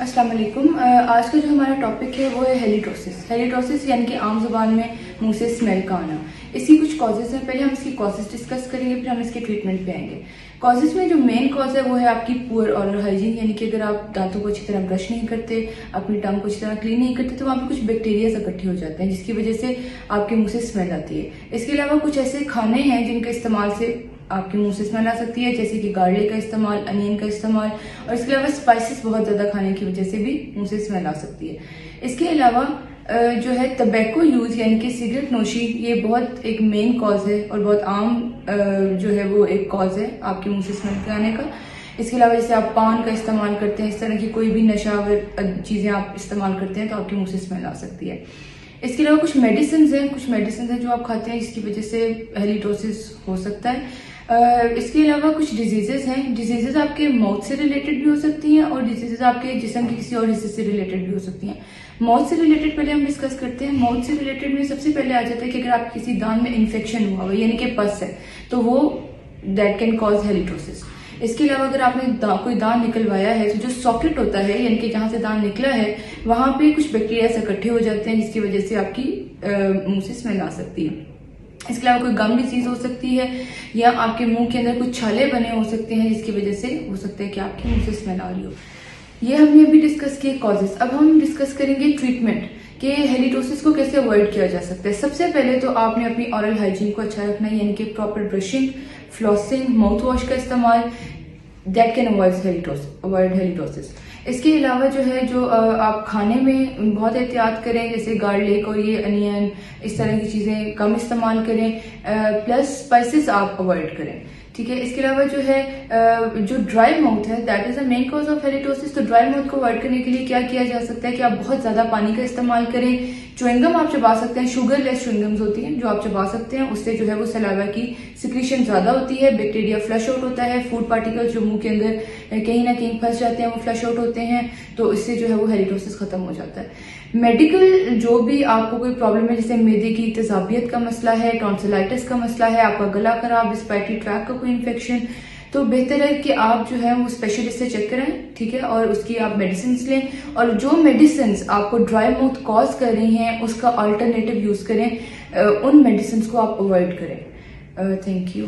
अस्सलाम वालेकुम। आज का जो हमारा टॉपिक है वो है हेलिटोसिस। हेलिटोसिस यानी कि आम जुबान में मुंह से स्मेल का आना। इसकी कुछ कॉजेज हैं। पहले हम इसकी कॉजेज डिस्कस करेंगे, फिर हम इसके ट्रीटमेंट पे आएंगे। कॉजेज में जो मेन कॉज है वो है आपकी पुअर ओरल हाइजीन, यानी कि अगर आप दांतों को अच्छी तरह ब्रश नहीं करते, अपनी टंग को अच्छी तरह क्लीन नहीं करते, तो वहाँ पे कुछ बैक्टीरिया इकट्ठे हो जाते हैं जिसकी वजह से आपके मुंह से स्मेल आती है। इसके अलावा कुछ ऐसे खाने हैं जिनके इस्तेमाल से आपके मुंह से स्मेल आ सकती है, जैसे कि गार्लिक का इस्तेमाल, अनियन का इस्तेमाल, और इसके अलावा स्पाइसेस बहुत ज्यादा खाने की वजह से भी मुंह से स्मेल आ सकती है। इसके अलावा जो है टबैको यूज यानी कि सिगरेट नोशी, ये बहुत एक मेन कॉज है और बहुत आम जो है वो एक कॉज है आपके मुंह से स्मेल के आने का। इसके अलावा जैसे आप पान का इस्तेमाल करते हैं, इस तरह की कोई भी नशावर चीजें आप इस्तेमाल करते हैं तो आपके मुंह से स्मेल आ सकती है। इसके अलावा कुछ मेडिसिन हैं जो आप खाते हैं जिसकी वजह से हेलिटोसिस हो सकता है। इसके अलावा कुछ डिजीजेस हैं। डिजीजेस आपके माउथ से रिलेटेड भी हो सकती हैं और डिजीजेस आपके जिस्म के किसी और हिस्से से रिलेटेड भी हो सकती हैं। माउथ से रिलेटेड पहले हम डिस्कस करते हैं। माउथ से रिलेटेड में सबसे पहले आ जाता है कि अगर आप किसी दांत में इन्फेक्शन हुआ हो यानी कि पस है तो वो दैट कैन कॉज हेलिटोसिस। इसके अलावा अगर आपने कोई दांत निकलवाया है तो जो सॉकेट होता है यानी कि जहां से दांत निकला है वहां पे कुछ बैक्टीरिया इकट्ठे हो जाते हैं जिसकी वजह से आपकी मुंह से स्मेल आ सकती है। इसके अलावा कोई गम डिसीज हो सकती है या आपके मुंह के अंदर कुछ छाले बने हो सकते हैं जिसकी वजह से हो सकता है कि आपके मुंह से स्मेल आ रही हो। ये हमने अभी डिस्कस किए कॉजेस। अब हम डिस्कस करेंगे ट्रीटमेंट कि हेलिटोसिस को कैसे अवॉइड किया जा सकता है। सबसे पहले तो आपने अपनी ओरल हाइजीन को अच्छा रखना है, यानी कि proper brushing, flossing, mouth wash का इस्तेमाल, दैट कैन अवॉइड हेलिटोसिस। इसके अलावा जो है आप खाने में बहुत एहतियात करें, जैसे गार्लिक और ये अनियन, इस तरह की चीजें कम इस्तेमाल करें, प्लस स्पाइसेस आप अवॉइड करें। ठीक है। इसके अलावा जो है जो ड्राई माउथ है that is the main cause of halitosis. तो ड्राई माउथ को अवॉइड करने के लिए क्या किया जा सकता है कि आप बहुत ज्यादा पानी का इस्तेमाल करें। च्युइंगम आप चबा सकते हैं, शुगर लेस च्युइंगम्स होती हैं जो आप चबा सकते हैं, उससे जो है वो सलाइवा की सिक्रीशन ज्यादा होती है, बैक्टीरिया फ्लश आउट होता है, फूड पार्टिकल्स जो मुंह के अंदर कहीं ना कहीं फंस जाते हैं वो फ्लश आउट होते हैं, तो इससे जो है वो हेलिटोसिस खत्म हो जाता है। मेडिकल जो भी आपको कोई प्रॉब्लम है, जैसे मैदे की तेजाबियत का मसला है, टॉन्सिलाइटिस का मसला है, आपका गला खराब, रिस्पायरेटरी ट्रैक का कोई इन्फेक्शन, तो बेहतर है कि आप जो है वो स्पेशलिस्ट से चेक कराएं। ठीक है। और उसकी आप मेडिसिन लें और जो मेडिसिन आपको ड्राई माउथ कॉज कर रही हैं उसका अल्टरनेटिव यूज करें, उन मेडिसिन को आप अवॉइड करें। Thank you.